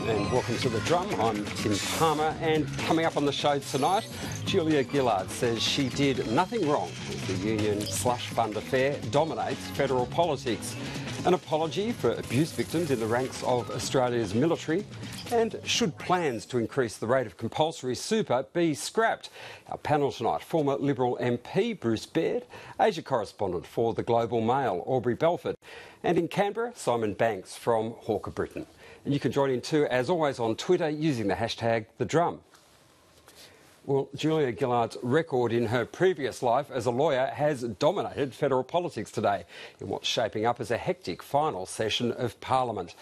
And welcome to The Drum. I'm Tim Palmer, and coming up on the show tonight, Julia Gillard says she did nothing wrong as the union slush fund affair dominates federal politics. An apology for abuse victims in the ranks of Australia's military, and should plans to increase the rate of compulsory super be scrapped? Our panel tonight, former Liberal MP Bruce Baird, Asia correspondent for the Global Mail Aubrey Belford, and in Canberra, Simon Banks from Hawker Britain. And you can join in too, as always, on Twitter using the hashtag #TheDrum. Well, Julia Gillard's record in her previous life as a lawyer has dominated federal politics today in what's shaping up as a hectic final session of Parliament.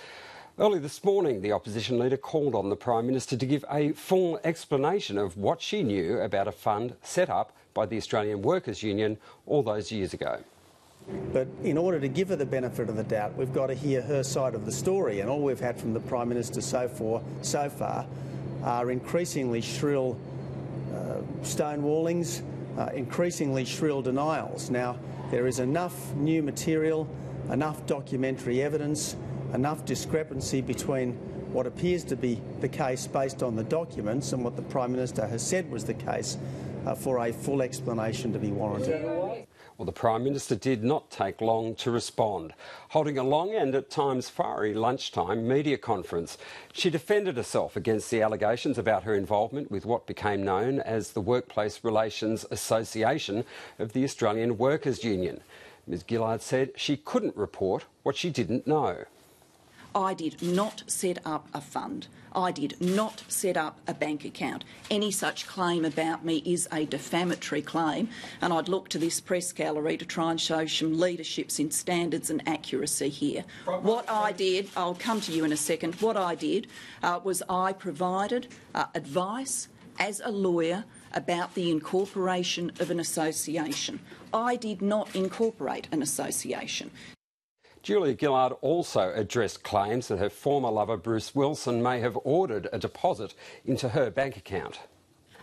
Early this morning, the opposition leader called on the Prime Minister to give a full explanation of what she knew about a fund set up by the Australian Workers' Union all those years ago. But in order to give her the benefit of the doubt, we've got to hear her side of the story, and all we've had from the Prime Minister so far are increasingly shrill stonewallings, increasingly shrill denials. Now, there is enough new material, enough documentary evidence, enough discrepancy between what appears to be the case based on the documents and what the Prime Minister has said was the case for a full explanation to be warranted. Well, the Prime Minister did not take long to respond, holding a long and at times fiery lunchtime media conference. She defended herself against the allegations about her involvement with what became known as the Workplace Relations Association of the Australian Workers' Union. Ms Gillard said she couldn't report what she didn't know. I did not set up a fund. I did not set up a bank account. Any such claim about me is a defamatory claim, and I'd look to this press gallery to try and show some leaderships in standards and accuracy here. What I did, I'll come to you in a second, what I did was I provided advice as a lawyer about the incorporation of an association. I did not incorporate an association. Julia Gillard also addressed claims that her former lover Bruce Wilson may have ordered a deposit into her bank account.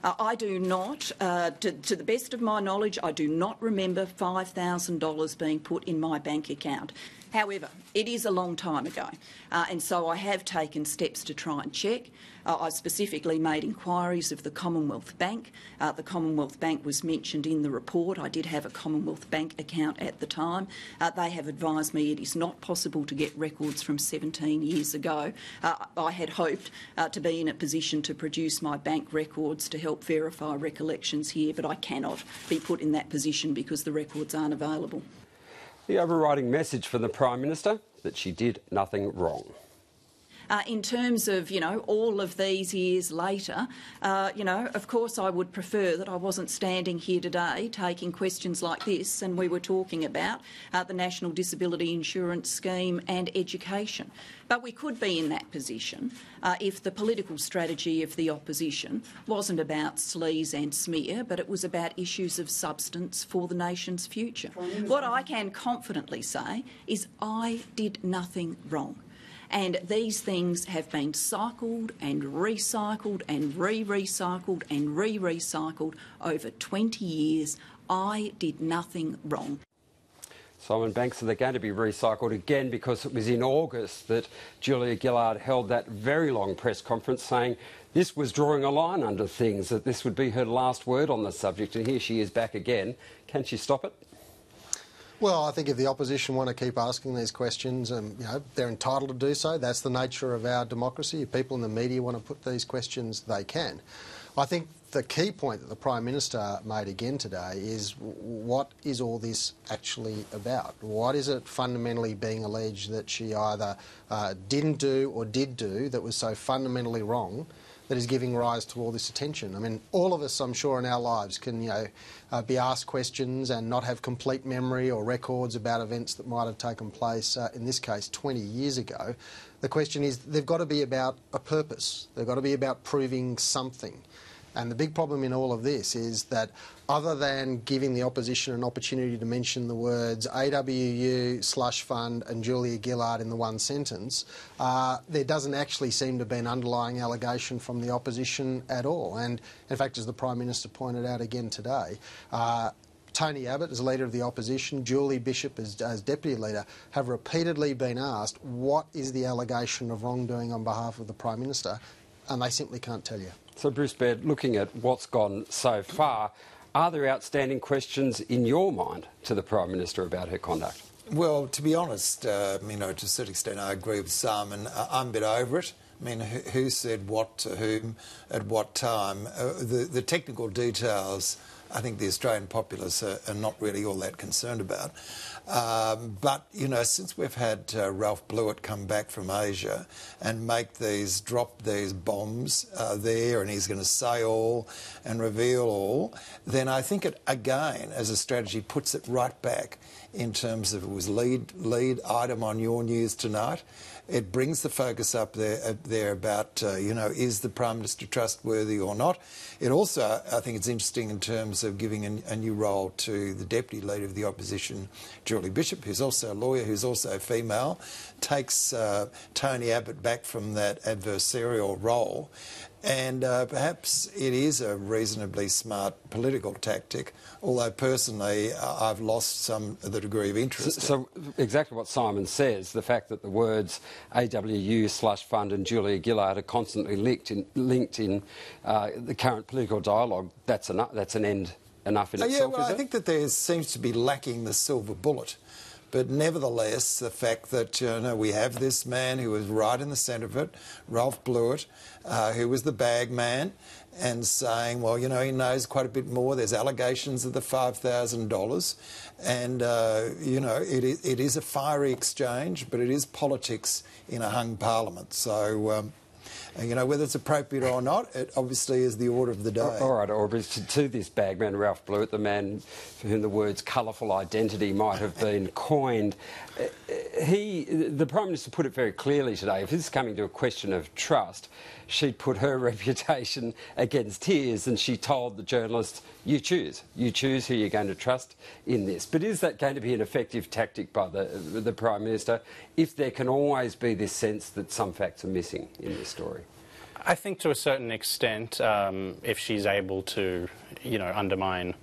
I do not, to the best of my knowledge, I do not remember $5,000 being put in my bank account. However, it is a long time ago, and so I have taken steps to try and check. I specifically made inquiries of the Commonwealth Bank. The Commonwealth Bank was mentioned in the report. I did have a Commonwealth Bank account at the time. They have advised me it is not possible to get records from 17 years ago. I had hoped to be in a position to produce my bank records to help verify recollections here, but I cannot be put in that position because the records aren't available. The overriding message from the Prime Minister, that she did nothing wrong. In terms of, all of these years later, of course I would prefer that I wasn't standing here today taking questions like this and we were talking about the National Disability Insurance Scheme and education. But we could be in that position if the political strategy of the opposition wasn't about sleaze and smear, but it was about issues of substance for the nation's future. What I can confidently say is I did nothing wrong. And these things have been cycled and recycled and re-recycled and re-recycled over 20 years. I did nothing wrong. Simon Banks, are they going to be recycled again? Because it was in August that Julia Gillard held that very long press conference saying this was drawing a line under things, that this would be her last word on the subject, and here she is back again. Can she stop it? Well, I think if the opposition want to keep asking these questions, they're entitled to do so. That's the nature of our democracy. If people in the media want to put these questions, they can. I think the key point that the Prime Minister made again today is what is all this actually about? What is it fundamentally being alleged that she either didn't do or did do that was so fundamentally wrong that is giving rise to all this attention? I mean, all of us, I'm sure, in our lives can, be asked questions and not have complete memory or records about events that might have taken place, in this case, 20 years ago. The question is, they've got to be about a purpose. They've got to be about proving something. And the big problem in all of this is that other than giving the opposition an opportunity to mention the words AWU, slush fund and Julia Gillard in the one sentence, there doesn't actually seem to be an underlying allegation from the opposition at all. And in fact, as the Prime Minister pointed out again today, Tony Abbott, as leader of the opposition, Julie Bishop as deputy leader, have repeatedly been asked what is the allegation of wrongdoing on behalf of the Prime Minister, and they simply can't tell you. So, Bruce Baird, looking at what's gone so far, are there outstanding questions in your mind to the Prime Minister about her conduct? Well, to be honest, to a certain extent I agree with Simon. I'm a bit over it. I mean, who said what to whom at what time? The technical details, I think the Australian populace are not really all that concerned about. But, since we've had Ralph Blewett come back from Asia and drop these bombs there, and he's going to say all and reveal all, then I think it, again, as a strategy, puts it right back in terms of it was lead item on your news tonight. It brings the focus up there about, is the Prime Minister trustworthy or not? It also, I think it's interesting in terms of giving a new role to the Deputy Leader of the Opposition, Julie Bishop, who's also a lawyer, who's also female, takes Tony Abbott back from that adversarial role. And perhaps it is a reasonably smart political tactic, although personally I've lost the degree of interest. So exactly what Simon says, the fact that the words AWU, Slush Fund and Julia Gillard are constantly linked in the current political dialogue, that's an end enough in itself, yeah, well, is I it? think that there seems to be lacking the silver bullet. But nevertheless, the fact that we have this man who was right in the centre of it, Ralph Blewett, who was the bag man, and saying, well, he knows quite a bit more. There's allegations of the $5,000, and it is a fiery exchange, but it is politics in a hung parliament. So. Whether it's appropriate or not, it obviously is the order of the day. All right, Aubrey, to this bagman, Ralph Blewett, the man for whom the words colourful identity might have been coined, the Prime Minister put it very clearly today. If this is coming to a question of trust, she'd put her reputation against his, and she told the journalist, you choose who you're going to trust in this. But is that going to be an effective tactic by the Prime Minister if there can always be this sense that some facts are missing in this story? I think to a certain extent, if she's able to, undermine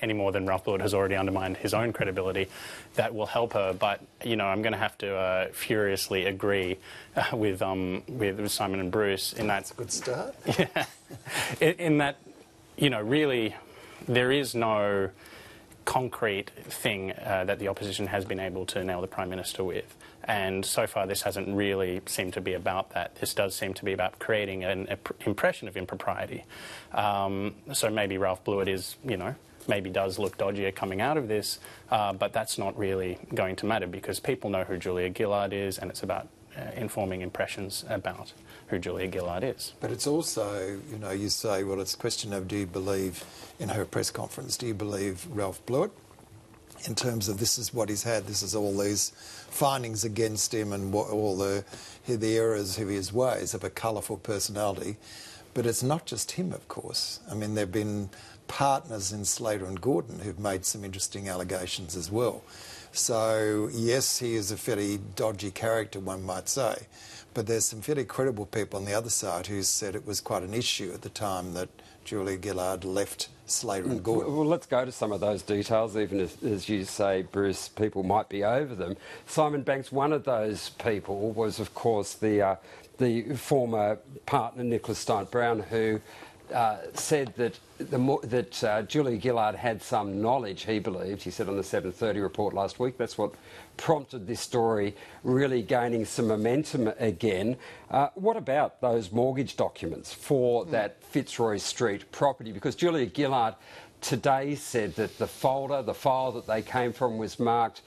any more than Ralph Blewett has already undermined his own credibility, that will help her. But, I'm going to have to furiously agree with Simon and Bruce in that... That's a good start. Yeah. In that, really, there is no concrete thing that the opposition has been able to nail the Prime Minister with. And so far this hasn't really seemed to be about that. This does seem to be about creating an impression of impropriety. So maybe Ralph Blewett is, maybe does look dodgier coming out of this, but that's not really going to matter because people know who Julia Gillard is, and it's about informing impressions about who Julia Gillard is. But it's also, you say, well, it's a question of do you believe, in her press conference, do you believe Ralph Blewett in terms of this is what he's had, this is all these findings against him and all the errors of his ways of a colourful personality. But it's not just him, of course. I mean, there have been partners in Slater and Gordon who've made some interesting allegations as well. So, yes, he is a fairly dodgy character, one might say, but there's some fairly credible people on the other side who said it was quite an issue at the time that Julia Gillard left Slater and Gordon. Well, let's go to some of those details, even if, as you say, Bruce, people might be over them. Simon Banks, one of those people was, of course, the former partner, Nicholas Stant-Brown, who said that Julia Gillard had some knowledge, he believed. He said on the 7:30 report last week. That's what prompted this story really gaining some momentum again. What about those mortgage documents for that Fitzroy Street property? Because Julia Gillard today said that the file that they came from was marked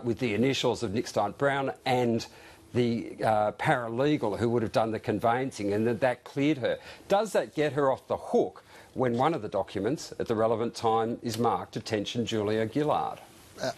with the initials of Nick Stant-Brown and the paralegal who would have done the conveyancing, and that cleared her. Does that get her off the hook when one of the documents at the relevant time is marked "Attention Julia Gillard"?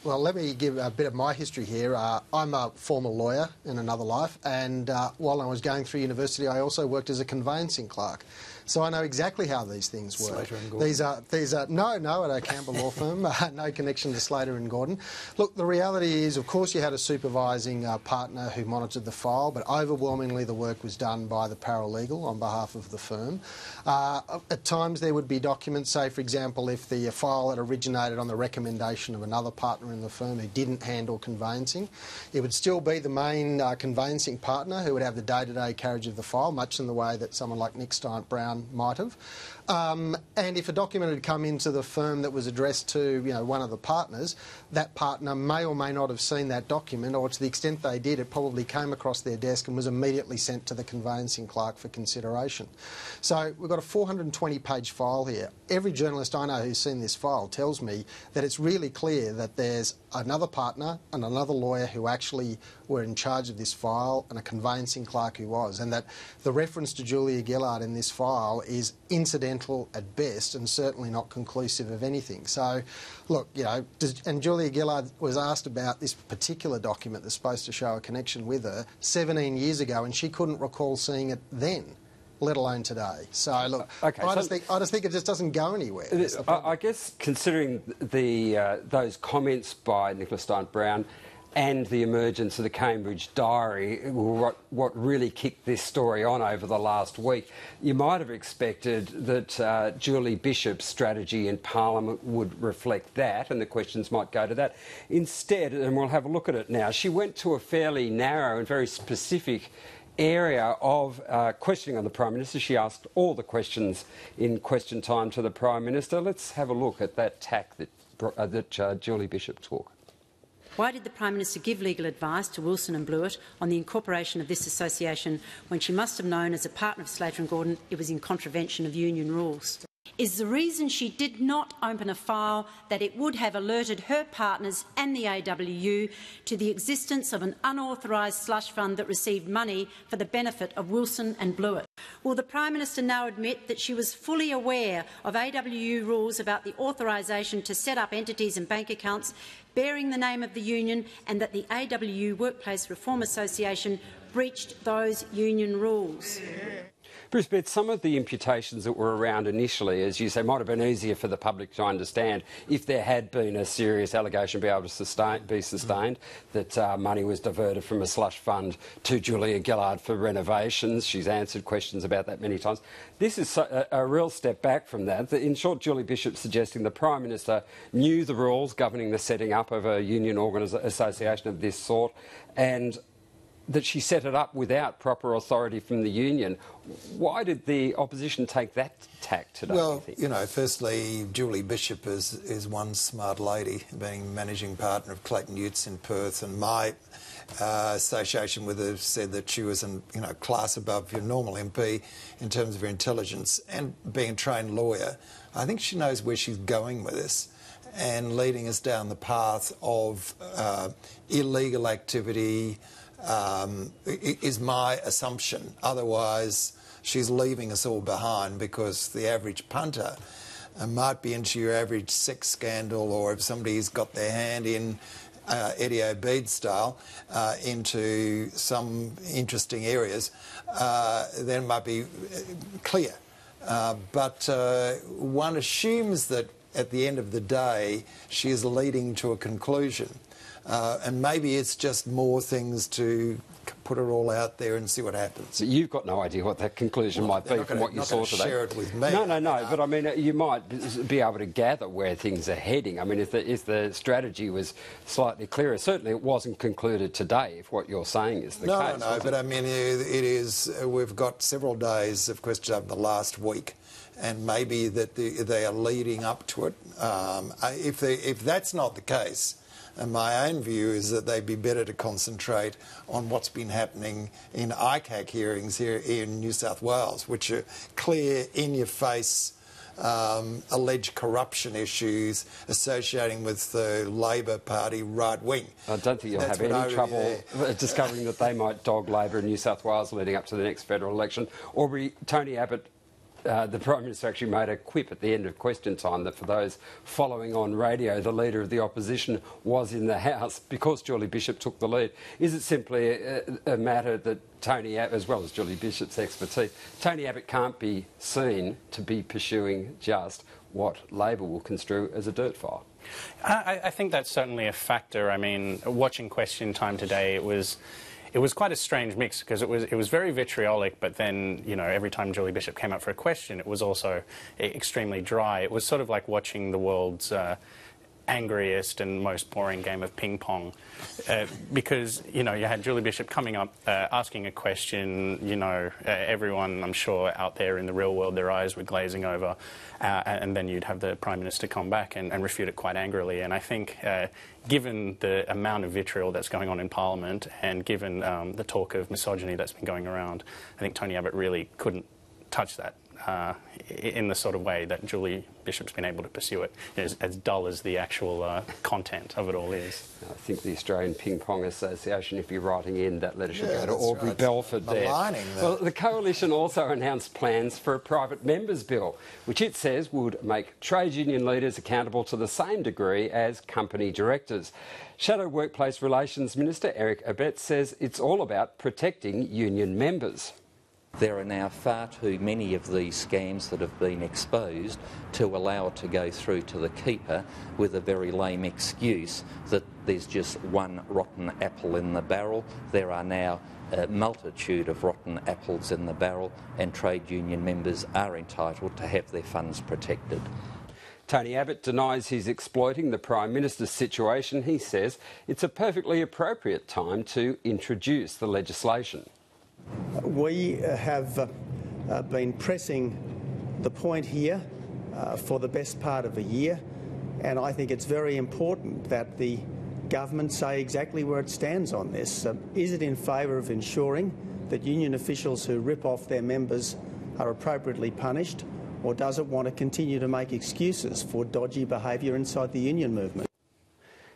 Well, let me give a bit of my history here. I'm a former lawyer in another life, and while I was going through university, I also worked as a conveyancing clerk. So I know exactly how these things work. Slater and Gordon. These are no at a Campbell law firm, no connection to Slater and Gordon. Look, the reality is, of course, you had a supervising partner who monitored the file, but overwhelmingly the work was done by the paralegal on behalf of the firm. At times there would be documents, say for example, if the file had originated on the recommendation of another partner in the firm who didn't handle conveyancing, it would still be the main conveyancing partner who would have the day-to-day carriage of the file, much in the way that someone like Nick Stiant-Brown might have. And if a document had come into the firm that was addressed to, one of the partners, that partner may or may not have seen that document, or to the extent they did, it probably came across their desk and was immediately sent to the conveyancing clerk for consideration. So we've got a 420-page file here. Every journalist I know who's seen this file tells me that it's really clear that there's another partner and another lawyer who actually were in charge of this file and a conveyancing clerk who was, and that the reference to Julia Gillard in this file is incidental at best and certainly not conclusive of anything. So, look, and Julia Gillard was asked about this particular document that's supposed to show a connection with her 17 years ago, and she couldn't recall seeing it then, let alone today. So, look, okay, I just think it just doesn't go anywhere. I guess considering those comments by Nicholas Stiant-Brown and the emergence of the Cambridge Diary, what really kicked this story on over the last week, you might have expected that Julie Bishop's strategy in Parliament would reflect that, and the questions might go to that. Instead, and we'll have a look at it now, she went to a fairly narrow and very specific area of questioning on the Prime Minister. She asked all the questions in question time to the Prime Minister. Let's have a look at that tack that Julie Bishop took. Why did the Prime Minister give legal advice to Wilson and Blewett on the incorporation of this association when she must have known as a partner of Slater and Gordon it was in contravention of union rules? Is the reason she did not open a file that it would have alerted her partners and the AWU to the existence of an unauthorised slush fund that received money for the benefit of Wilson and Blewett? Will the Prime Minister now admit that she was fully aware of AWU rules about the authorisation to set up entities and bank accounts bearing the name of the union, and that the AWU Workplace Reform Association breached those union rules? Bruce Bett, some of the imputations that were around initially, as you say, might have been easier for the public to understand if there had been a serious allegation be able to be sustained that money was diverted from a slush fund to Julia Gillard for renovations. She's answered questions about that many times. This is a real step back from that. In short, Julie Bishop suggesting the Prime Minister knew the rules governing the setting up of a union association of this sort, and that she set it up without proper authority from the union. Why did the opposition take that tack today? Well, firstly, Julie Bishop is one smart lady, being managing partner of Clayton Utes in Perth, and my association with her said that she was a class above your normal MP in terms of her intelligence, and being a trained lawyer, I think she knows where she's going with this and leading us down the path of illegal activity, is my assumption. Otherwise, she's leaving us all behind, because the average punter might be into your average sex scandal, or if somebody's got their hand in Eddie Obeid style into some interesting areas, then it might be clear. But one assumes that at the end of the day she is leading to a conclusion. And maybe it's just more things to put it all out there and see what happens. But you've got no idea what that conclusion might be from what you saw today. Share it with me. No. But I mean, you might be able to gather where things are heading. I mean, if the strategy was slightly clearer, certainly it wasn't concluded today. If what you're saying is the case. No. But I mean, it is. We've got several days of questions over the last week, and maybe that they are leading up to it. If that's not the case. And my own view is that they'd be better to concentrate on what's been happening in ICAC hearings here in New South Wales, which are clear, in-your-face, alleged corruption issues associating with the Labor Party right wing. I don't think you'll have any trouble discovering that they might dog Labor in New South Wales leading up to the next federal election. Tony Abbott the Prime Minister actually made a quip at the end of question time that for those following on radio, the Leader of the Opposition was in the House because Julie Bishop took the lead. Is it simply a matter that Tony Abbott, as well as Julie Bishop's expertise, Tony Abbott can't be seen to be pursuing just what Labor will construe as a dirt fire? I think that's certainly a factor. I mean, watching question time today, it was quite a strange mix because it was very vitriolic, but then, you know, every time Julie Bishop came up for a question, it was also extremely dry. It was sort of like watching the world's angriest and most boring game of ping pong because, you know, you had Julie Bishop coming up asking a question, you know, everyone, I'm sure, out there in the real world, their eyes were glazing over, and then you'd have the Prime Minister come back and refute it quite angrily. And I think given the amount of vitriol that's going on in Parliament and given the talk of misogyny that's been going around, I think Tony Abbott really couldn't touch that in the sort of way that Julie Bishop's been able to pursue it, as dull as the actual content of it all is. I think the Australian Ping Pong Association, if you're writing in, that letter should go to Aubrey Belford there. Well, the Coalition also announced plans for a private members' bill, which it says would make trade union leaders accountable to the same degree as company directors. Shadow Workplace Relations Minister Eric Abetz says it's all about protecting union members. There are now far too many of these scams that have been exposed to allow it to go through to the keeper with a very lame excuse that there's just one rotten apple in the barrel. There are now a multitude of rotten apples in the barrel, and trade union members are entitled to have their funds protected. Tony Abbott denies he's exploiting the Prime Minister's situation. He says it's a perfectly appropriate time to introduce the legislation. We have been pressing the point here for the best part of a year, and I think it's very important that the government say exactly where it stands on this. Is it in favour of ensuring that union officials who rip off their members are appropriately punished, or does it want to continue to make excuses for dodgy behaviour inside the union movement?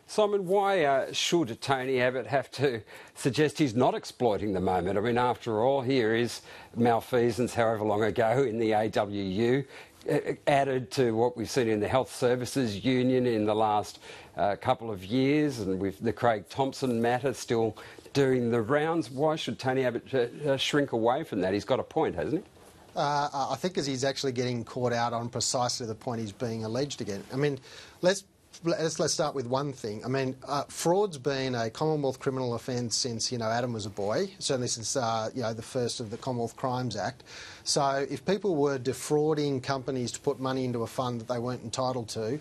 Simon, why should Tony Abbott have to suggest he's not exploiting the moment? I mean, after all, here is malfeasance however long ago in the AWU, added to what we've seen in the Health Services Union in the last couple of years, and with the Craig Thompson matter still doing the rounds. Why should Tony Abbott shrink away from that? He's got a point, hasn't he? I think as he's actually getting caught out on precisely the point he's being alleged again. I mean, let's start with one thing. I mean, fraud's been a Commonwealth criminal offence since, Adam was a boy, certainly since, the first of the Commonwealth Crimes Act. So if people were defrauding companies to put money into a fund that they weren't entitled to,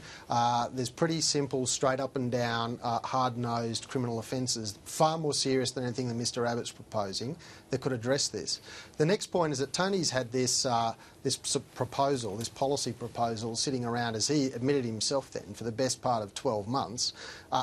there's pretty simple, straight up and down, hard-nosed criminal offences, far more serious than anything that Mr Abbott's proposing, that could address this. The next point is that Tony's had this proposal, this policy proposal, sitting around, as he admitted himself then, for the best part of 12 months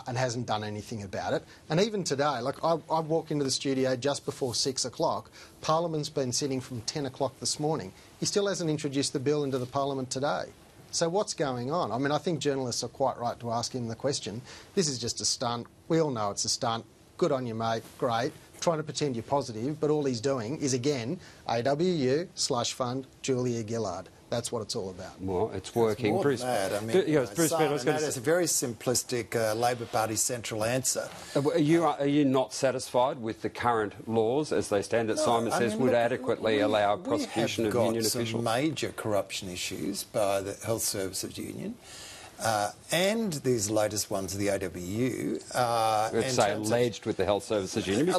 and hasn't done anything about it. And even today, like I walked into the studio just before 6 o'clock, Parliament's been sitting from 10 o'clock this morning. He still hasn't introduced the bill into the Parliament today. So what's going on? I mean, I think journalists are quite right to ask him the question. This is just a stunt. We all know it's a stunt. Good on you, mate. Great. Trying to pretend you're positive, but all he's doing is, again, AWU/fund Julia Gillard. That's what it's all about. Well, it's working. More Bruce, than that. I mean, yes, Bruce, that is a very simplistic Labor Party central answer. Are you not satisfied with the current laws as they stand that Simon says would adequately allow prosecution of union officials? We have got some major corruption issues by the Health Services Union. And these latest ones of the AWU. Let's say alleged with the Health Services Union.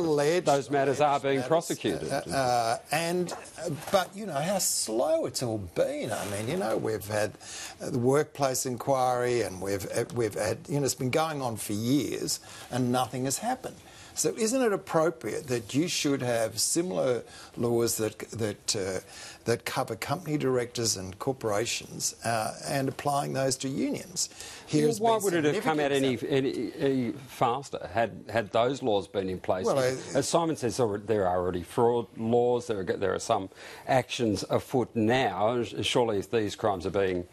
Those matters are being prosecuted. But you know how slow it's all been. I mean, we've had the workplace inquiry, and we've had it's been going on for years, and nothing has happened. So isn't it appropriate that you should have similar laws that cover company directors and corporations and applying those to unions? Why would it have come out any faster had those laws been in place? Well, as Simon says, there are already fraud laws, there are some actions afoot now. Surely if these crimes are being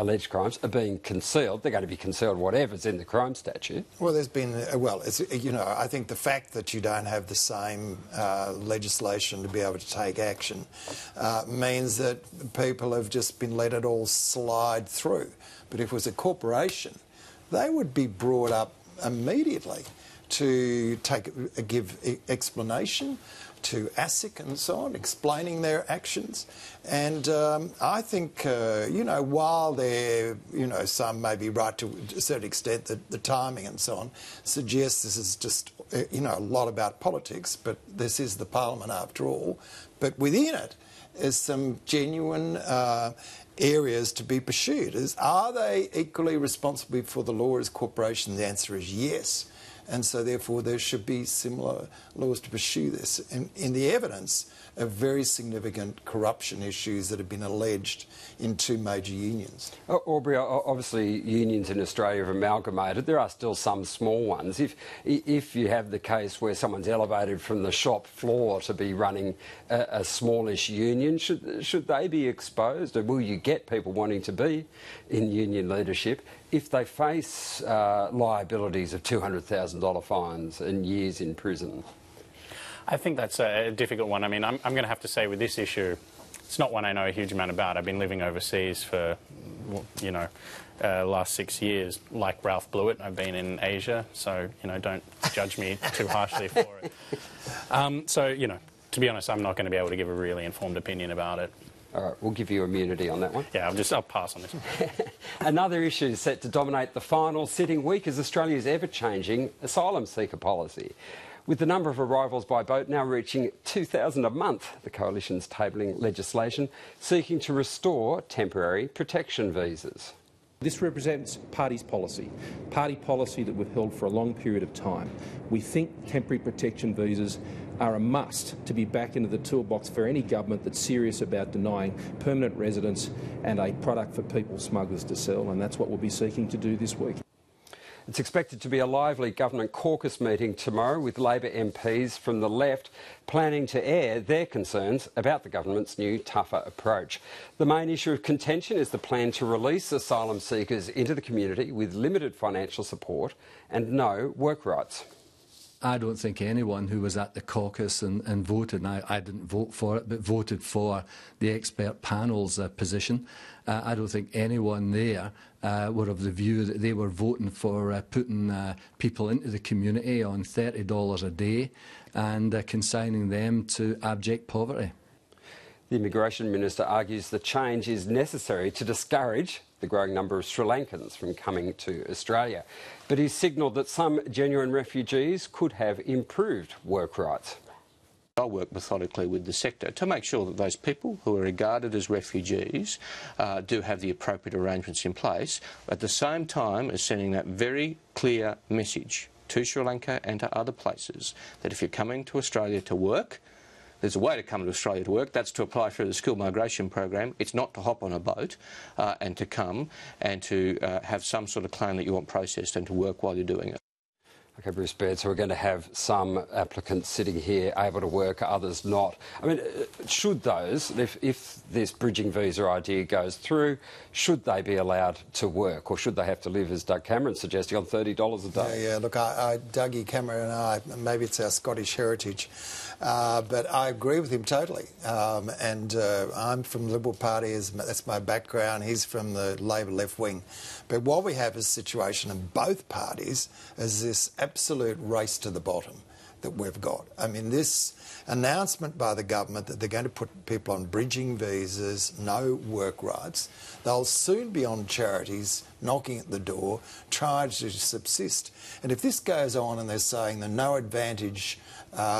alleged crimes are being concealed. They're going to be concealed whatever's in the crime statute. Well, there's been, I think the fact that you don't have the same legislation to be able to take action means that people have just been let it all slide through. But if it was a corporation, they would be brought up immediately to give explanation to ASIC and so on, explaining their actions. And I think, while they're, some may be right to a certain extent that the timing and so on suggests this is just, a lot about politics, but this is the Parliament after all. But within it is some genuine areas to be pursued. Are they equally responsible for the law as corporations? The answer is yes. And so, therefore, there should be similar laws to pursue this. In the evidence of very significant corruption issues that have been alleged in two major unions. Aubrey, obviously unions in Australia have amalgamated. There are still some small ones. If you have the case where someone's elevated from the shop floor to be running a smallish union, should they be exposed? Or will you get people wanting to be in union leadership if they face liabilities of $200,000 fines and years in prison? I think that's a difficult one. I mean, I'm going to have to say with this issue, it's not one I know a huge amount about. I've been living overseas for, last 6 years. Like Ralph Blewett, I've been in Asia, so, don't judge me too harshly for it. To be honest, I'm not going to be able to give a really informed opinion about it. All right, we'll give you immunity on that one. Yeah, I'll pass on this one. Another issue set to dominate the final sitting week is Australia's ever-changing asylum seeker policy. With the number of arrivals by boat now reaching 2,000 a month, the Coalition's tabling legislation seeking to restore temporary protection visas. This represents party policy that we've held for a long period of time. We think temporary protection visas are a must to be back into the toolbox for any government that's serious about denying permanent residence and a product for people smugglers to sell, and that's what we'll be seeking to do this week. It's expected to be a lively government caucus meeting tomorrow with Labor MPs from the left planning to air their concerns about the government's new tougher approach. The main issue of contention is the plan to release asylum seekers into the community with limited financial support and no work rights. I don't think anyone who was at the caucus and voted, and I didn't vote for it, but voted for the expert panel's position. I don't think anyone there were of the view that they were voting for putting people into the community on $30 a day and consigning them to abject poverty. The Immigration Minister argues the change is necessary to discourage the growing number of Sri Lankans from coming to Australia. But he's signalled that some genuine refugees could have improved work rights. I work methodically with the sector to make sure that those people who are regarded as refugees do have the appropriate arrangements in place, at the same time as sending that very clear message to Sri Lanka and to other places that if you're coming to Australia to work, there's a way to come to Australia to work. That's to apply through the skilled migration program. It's not to hop on a boat and to come and to have some sort of claim that you want processed and to work while you're doing it. OK, Bruce Baird, so we're going to have some applicants sitting here able to work, others not. I mean, should those, if this bridging visa idea goes through, should they be allowed to work, or should they have to live, as Doug Cameron's suggesting, on $30 a day? Yeah, look, Dougie Cameron and I, maybe it's our Scottish heritage, but I agree with him totally. I'm from the Liberal Party, that's my background. He's from the Labor left wing. But what we have is a situation in both parties is this absolute race to the bottom that we've got. I mean, this announcement by the government that they're going to put people on bridging visas, no work rights, they'll soon be on charities knocking at the door, trying to subsist. And if this goes on and they're saying the no advantage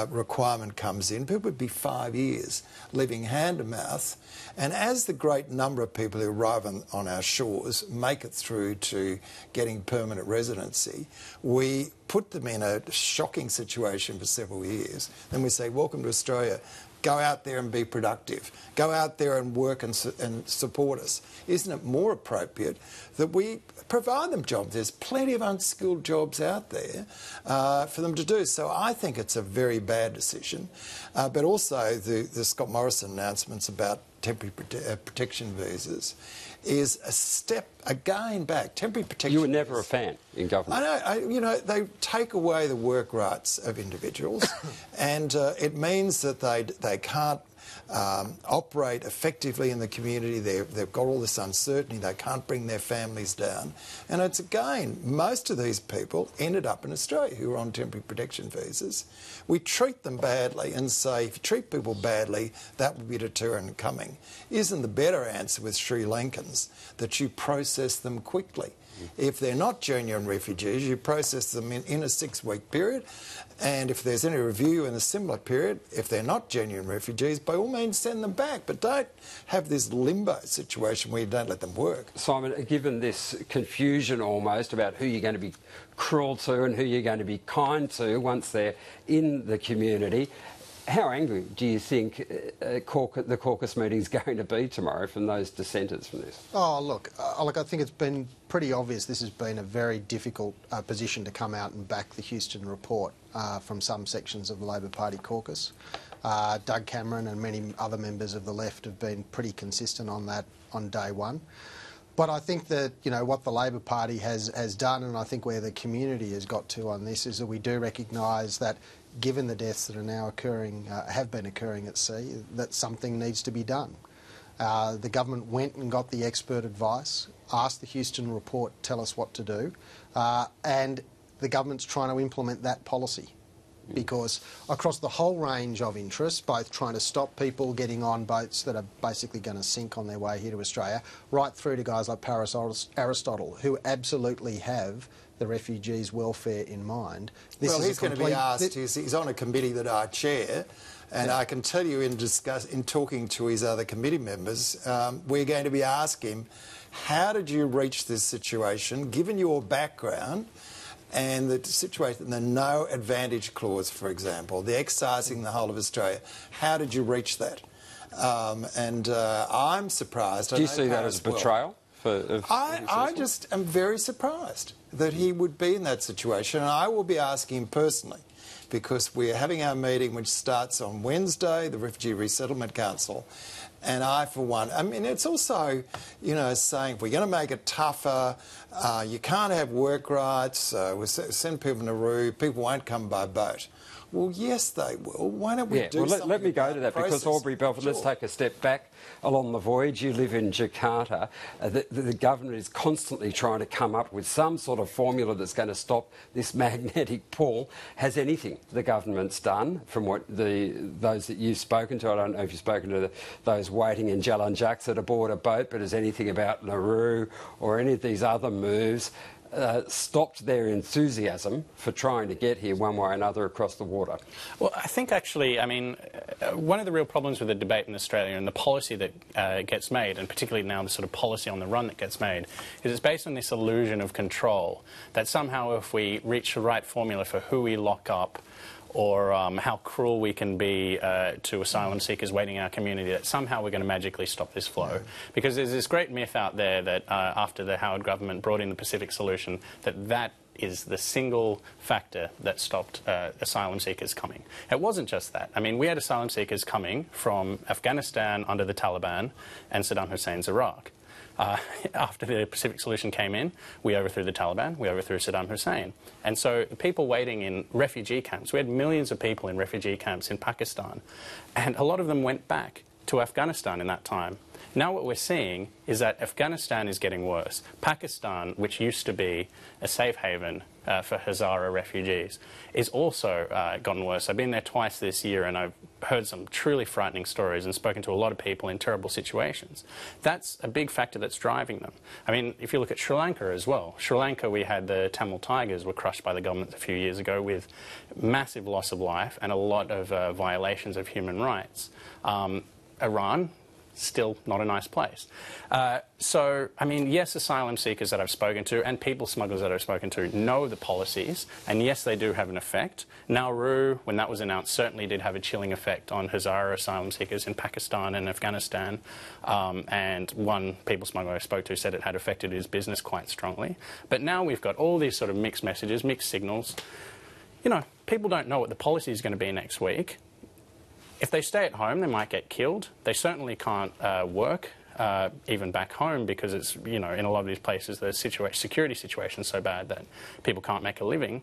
requirement comes in, people would be 5 years living hand to mouth. And as the great number of people who arrive on our shores make it through to getting permanent residency, we put them in a shocking situation for several years. Then we say, welcome to Australia. Go out there and be productive. Go out there and work and support us. Isn't it more appropriate that we provide them jobs? There's plenty of unskilled jobs out there for them to do. So I think it's a very bad decision. But also the Scott Morrison announcements about temporary protection visas is a step again back. Temporary protection. You were never a fan in government. I know. They take away the work rights of individuals, and it means that they can't operate effectively in the community. They've got all this uncertainty. They can't bring their families down. And it's, again, most of these people ended up in Australia who are on temporary protection visas. We treat them badly and say, if you treat people badly, that will be a deterrent coming. Isn't the better answer with Sri Lankans that you process them quickly? If they're not genuine refugees, you process them in a 6-week period, and if there's any review in a similar period, if they're not genuine refugees, by all means send them back, but don't have this limbo situation where you don't let them work. Simon, given this confusion almost about who you're going to be cruel to and who you're going to be kind to once they're in the community, how angry do you think the caucus meeting is going to be tomorrow from those dissenters from this? Oh, look, I think it's been pretty obvious this has been a very difficult position to come out and back the Houston report from some sections of the Labor Party caucus. Doug Cameron and many other members of the left have been pretty consistent on that on day one. But I think that, what the Labor Party has done, and I think where the community has got to on this, is that we do recognise that given the deaths that are now occurring, have been occurring at sea, that something needs to be done. The government went and got the expert advice, asked the Houston report to tell us what to do, and the government's trying to implement that policy. Because across the whole range of interests, both trying to stop people getting on boats that are basically going to sink on their way here to Australia, right through to guys like Aristotle, who absolutely have the refugees' welfare in mind. He's going to be asked. He's on a committee that I chair, and I can tell you in talking to his other committee members, we're going to be asking him, how did you reach this situation, given your background, and the situation, the no advantage clause, for example, the excising the whole of Australia, how did you reach that? I'm surprised. Do you see that as a betrayal? I just am very surprised that he would be in that situation, and I will be asking him personally, because we're having our meeting which starts on Wednesday, the Refugee Resettlement Council, and I, for one, it's also, saying if we're going to make it tougher, you can't have work rights, we'll send people to Nauru, people won't come by boat. Well, yes, they will. Why don't we do something? Let me go to that, because Aubrey Belford, Sure. Let's take a step back along the voyage. You live in Jakarta. The government is constantly trying to come up with some sort of formula that's going to stop this magnetic pull. Has anything the government's done, from what those that you've spoken to? I don't know if you've spoken to those waiting in Jalan Jaksa to board a boat, but has anything about Nauru or any of these other moves stopped their enthusiasm for trying to get here one way or another across the water? Well, I think actually, one of the real problems with the debate in Australia and the policy that gets made, and particularly now the sort of policy on the run that gets made, is it's based on this illusion of control, that somehow if we reach the right formula for who we lock up, or how cruel we can be to asylum seekers waiting in our community, that somehow we're going to magically stop this flow. Because there's this great myth out there that after the Howard government brought in the Pacific Solution, that is the single factor that stopped asylum seekers coming. It wasn't just that. We had asylum seekers coming from Afghanistan under the Taliban and Saddam Hussein's Iraq. After the Pacific Solution came in, we overthrew the Taliban, we overthrew Saddam Hussein. And so the people waiting in refugee camps, we had millions of people in refugee camps in Pakistan, and a lot of them went back to Afghanistan in that time. Now what we're seeing is that Afghanistan is getting worse. Pakistan, which used to be a safe haven for Hazara refugees, is also gotten worse. I've been there twice this year, and I've heard some truly frightening stories and spoken to a lot of people in terrible situations. That's a big factor that's driving them. If you look at Sri Lanka as well. Sri Lanka, we had the Tamil Tigers were crushed by the government a few years ago with massive loss of life and a lot of violations of human rights. Iran, still not a nice place. Yes, asylum seekers that I've spoken to and people smugglers that I've spoken to know the policies, and yes, they do have an effect. Nauru, when that was announced, certainly did have a chilling effect on Hazara asylum seekers in Pakistan and Afghanistan, and one people smuggler I spoke to said it had affected his business quite strongly. But now we've got all these sort of mixed messages, mixed signals. People don't know what the policy is going to be next week. If they stay at home, they might get killed. They certainly can't work, even back home, because it's, in a lot of these places the security situation is so bad that people can't make a living.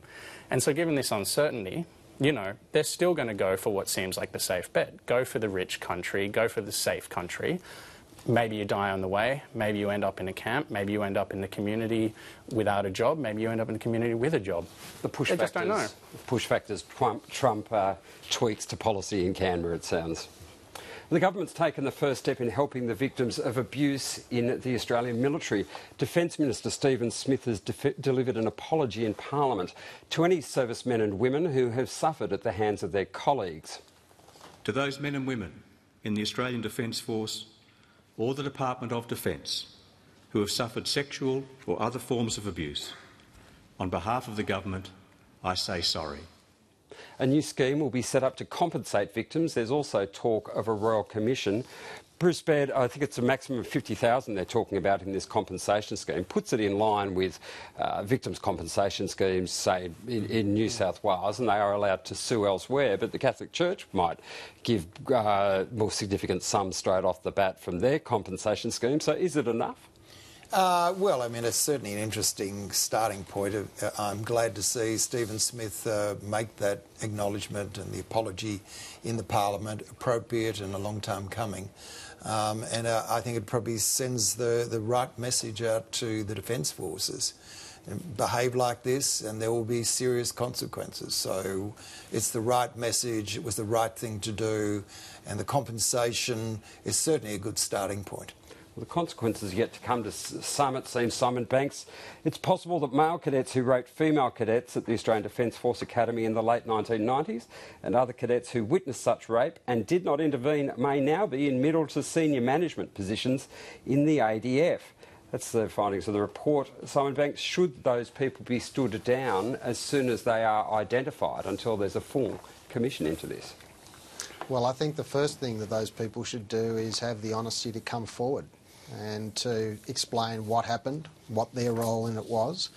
And so given this uncertainty, they're still going to go for what seems like the safe bet. Go for the rich country, go for the safe country. Maybe you die on the way, maybe you end up in a camp, maybe you end up in the community without a job, maybe you end up in the community with a job. The push they factors, just don't know. Push factors trump tweaks to policy in Canberra, it sounds. The government's taken the first step in helping the victims of abuse in the Australian military. Defence Minister Stephen Smith has delivered an apology in Parliament to any servicemen and women who have suffered at the hands of their colleagues. To those men and women in the Australian Defence Force or the Department of Defence who have suffered sexual or other forms of abuse, on behalf of the government, I say sorry. A new scheme will be set up to compensate victims. There's also talk of a Royal Commission. Bruce Baird, I think it's a maximum of $50,000 they're talking about in this compensation scheme, puts it in line with victims' compensation schemes, say, in New South Wales, and they are allowed to sue elsewhere, but the Catholic Church might give more significant sums straight off the bat from their compensation scheme. So is it enough? Well, I mean, it's certainly an interesting starting point. I'm glad to see Stephen Smith make that acknowledgement and the apology in the Parliament, appropriate and a long time coming. And I think it probably sends the right message out to the Defence Forces. Behave like this and there will be serious consequences. So it's the right message, it was the right thing to do, and the compensation is certainly a good starting point. The consequences yet to come to some, it seems, Simon Banks. It's possible that male cadets who raped female cadets at the Australian Defence Force Academy in the late 1990s and other cadets who witnessed such rape and did not intervene may now be in middle to senior management positions in the ADF. That's the findings of the report. Simon Banks, should those people be stood down as soon as they are identified until there's a full commission into this? Well, I think the first thing that those people should do is have the honesty to come forward and to explain what happened, what their role in it was,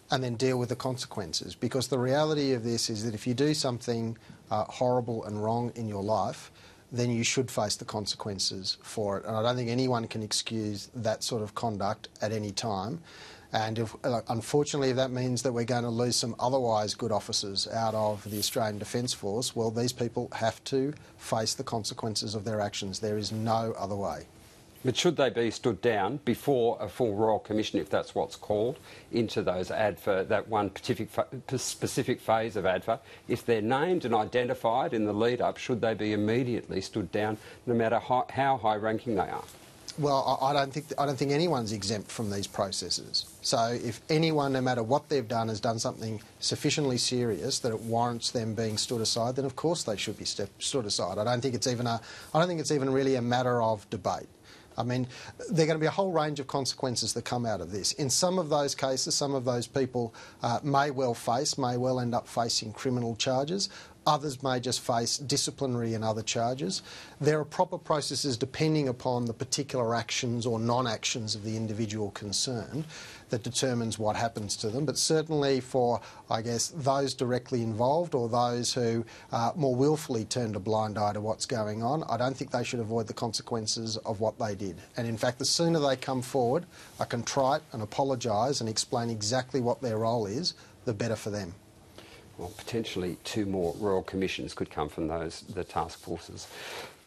and then deal with the consequences. Because the reality of this is that if you do something horrible and wrong in your life, then you should face the consequences for it. And I don't think anyone can excuse that sort of conduct at any time. And if, unfortunately, if that means that we're going to lose some otherwise good officers out of the Australian Defence Force, well, these people have to face the consequences of their actions. There is no other way. But should they be stood down before a full Royal Commission, if that's what's called, into those ADFA, that one specific phase of ADFA, if they're named and identified in the lead-up, should they be immediately stood down, no matter how high-ranking they are? Well, I don't think anyone's exempt from these processes. So if anyone, no matter what they've done, has done something sufficiently serious that it warrants them being stood aside, then of course they should be stood aside. I don't think it's even really a matter of debate. I mean, there are going to be a whole range of consequences that come out of this. In some of those cases, some of those people may well end up facing criminal charges. Others may just face disciplinary and other charges. There are proper processes depending upon the particular actions or non-actions of the individual concerned that determines what happens to them. But certainly for, I guess, those directly involved or those who more willfully turned a blind eye to what's going on, I don't think they should avoid the consequences of what they did. And in fact, the sooner they come forward, are contrite and apologise and explain exactly what their role is, the better for them. Well, potentially 2 more Royal Commissions could come from the task forces.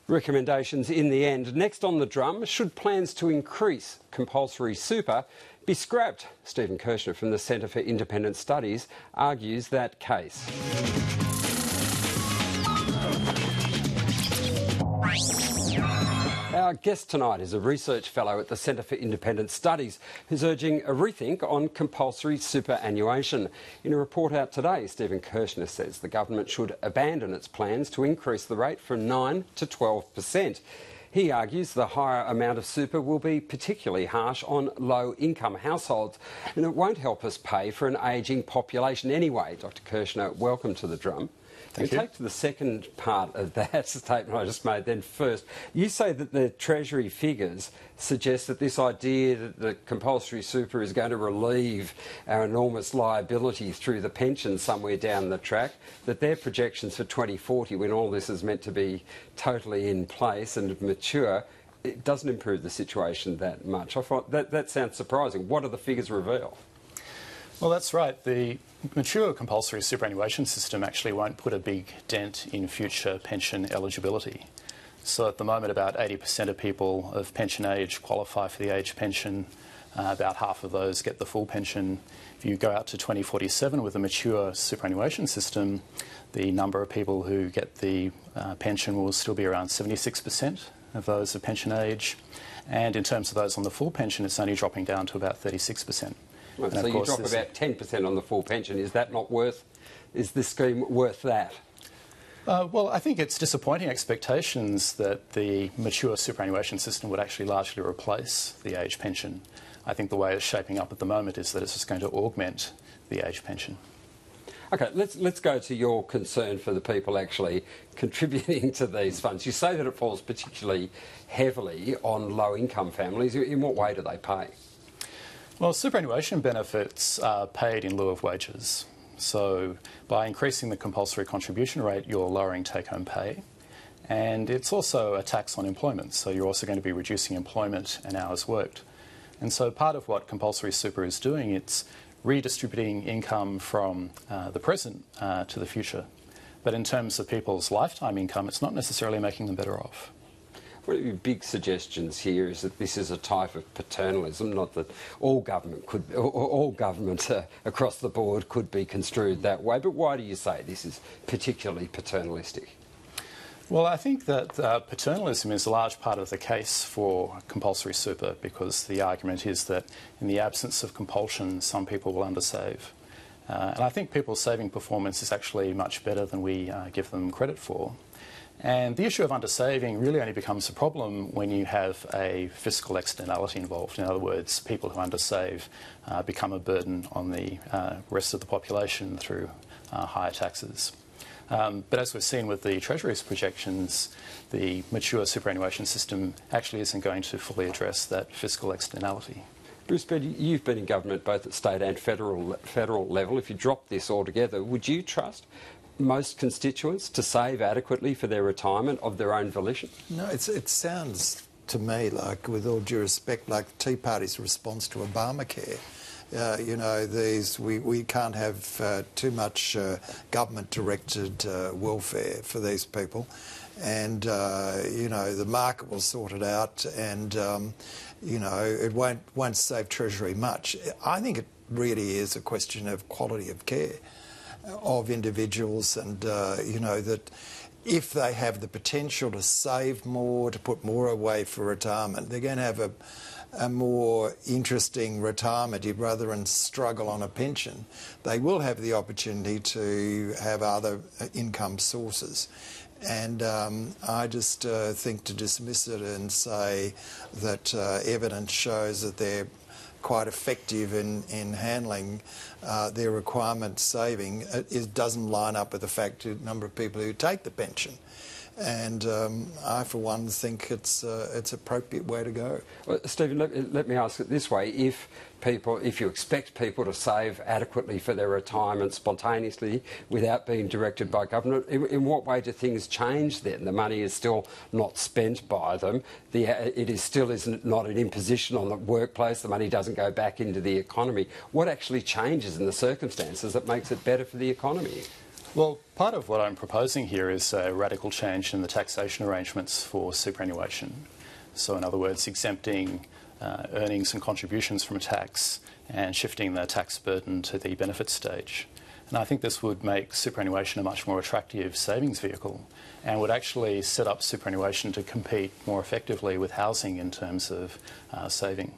Recommendations in the end. Next on the drum, should plans to increase compulsory super be scrapped? Stephen Kirchner from the Centre for Independent Studies argues that case. Our guest tonight is a research fellow at the Centre for Independent Studies who's urging a rethink on compulsory superannuation. In a report out today, Stephen Kirchner says the government should abandon its plans to increase the rate from 9 to 12%. He argues the higher amount of super will be particularly harsh on low-income households and it won't help us pay for an ageing population anyway. Dr Kirchner, welcome to the drum. We take to the second part of that statement I just made then first. You say that the Treasury figures suggest that this idea that the compulsory super is going to relieve our enormous liability through the pension somewhere down the track, that their projections for 2040, when all this is meant to be totally in place and mature, it doesn't improve the situation that much. I find that sounds surprising. What do the figures reveal? Well, that's right. The mature compulsory superannuation system actually won't put a big dent in future pension eligibility. So at the moment, about 80% of people of pension age qualify for the age pension. About half of those get the full pension. If you go out to 2047 with a mature superannuation system, the number of people who get the pension will still be around 76% of those of pension age. And in terms of those on the full pension, it's only dropping down to about 36%. Right, so you drop about 10% on the full pension. Is that not worth? Is this scheme worth that? Well, I think it's disappointing expectations that the mature superannuation system would actually largely replace the age pension. I think the way it's shaping up at the moment is that it's just going to augment the age pension. OK, let's go to your concern for the people actually contributing to these funds. You say that it falls particularly heavily on low-income families. In what way do they pay? Well, superannuation benefits are paid in lieu of wages. So by increasing the compulsory contribution rate, you're lowering take-home pay. And it's also a tax on employment, so you're also going to be reducing employment and hours worked. And so part of what compulsory super is doing, it's redistributing income from the present to the future. But in terms of people's lifetime income, it's not necessarily making them better off. One of your big suggestions here is that this is a type of paternalism, not that all government across the board could be construed that way. But why do you say this is particularly paternalistic? Well, I think that paternalism is a large part of the case for compulsory super, because the argument is that in the absence of compulsion, some people will undersave. And I think people's saving performance is actually much better than we give them credit for. And the issue of undersaving really only becomes a problem when you have a fiscal externality involved. In other words, people who undersave become a burden on the rest of the population through higher taxes. But as we've seen with the Treasury's projections, the mature superannuation system actually isn't going to fully address that fiscal externality. Bruce Bird, you've been in government both at state and federal level. If you drop this altogether, would you trust most constituents to save adequately for their retirement of their own volition? No, it sounds to me like, with all due respect, like the Tea Party's response to Obamacare. You know, we can't have too much government-directed welfare for these people, and you know, the market will sort it out, and you know, it won't save Treasury much. I think it really is a question of quality of care of individuals, and you know, that if they have the potential to save more, to put more away for retirement, they're going to have a more interesting retirement rather than struggle on a pension. They will have the opportunity to have other income sources. And I just think to dismiss it and say that evidence shows that they're quite effective in handling their requirement saving, it doesn't line up with the fact that the number of people who take the pension. And I, for one, think it's an appropriate way to go. Well, Stephen, let me ask it this way. If you expect people to save adequately for their retirement spontaneously without being directed by government, in what way do things change then? The money is still not spent by them. It is still not an imposition on the workplace. The money doesn't go back into the economy. What actually changes in the circumstances that makes it better for the economy? Well, part of what I'm proposing here is a radical change in the taxation arrangements for superannuation. So, in other words, exempting earnings and contributions from tax and shifting the tax burden to the benefit stage. And I think this would make superannuation a much more attractive savings vehicle and would actually set up superannuation to compete more effectively with housing in terms of saving.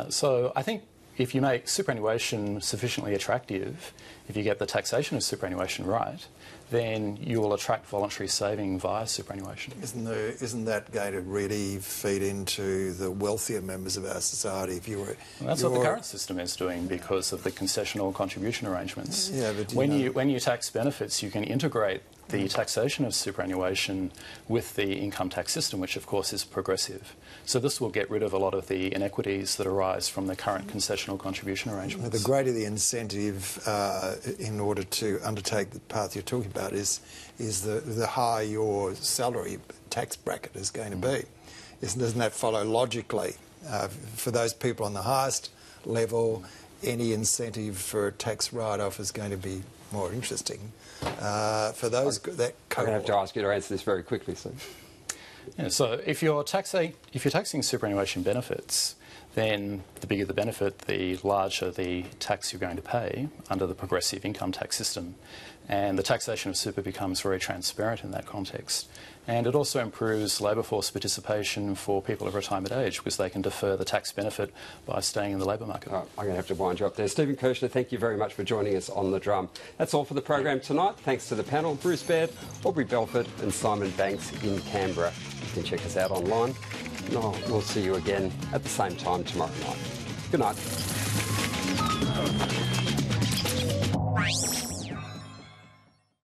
So I think if you make superannuation sufficiently attractive, if you get the taxation of superannuation right, then you will attract voluntary saving via superannuation. Isn't that going to really feed into the wealthier members of our society? If you were, well, that's what the current system is doing because of the concessional contribution arrangements. Yeah, but when you tax benefits, you can integrate the taxation of superannuation with the income tax system, which of course is progressive. So this will get rid of a lot of the inequities that arise from the current concessional contribution arrangements. The greater the incentive in order to undertake the path you're talking about is the higher your salary tax bracket is going to be. Doesn't that follow logically? For those people on the highest level, any incentive for a tax write-off is going to be more interesting. For those that I'm going to have to ask you to answer this very quickly, Steve. Yeah, so if you're taxing superannuation benefits, then the bigger the benefit, the larger the tax you're going to pay under the progressive income tax system. And the taxation of super becomes very transparent in that context. And it also improves labour force participation for people of retirement age because they can defer the tax benefit by staying in the labour market. I'm going to have to wind you up there. Stephen Kirchner, thank you very much for joining us on The Drum. That's all for the program tonight. Thanks to the panel, Bruce Baird, Aubrey Belford and Simon Banks in Canberra. You can check us out online. No, we'll see you again at the same time tomorrow night. Good night.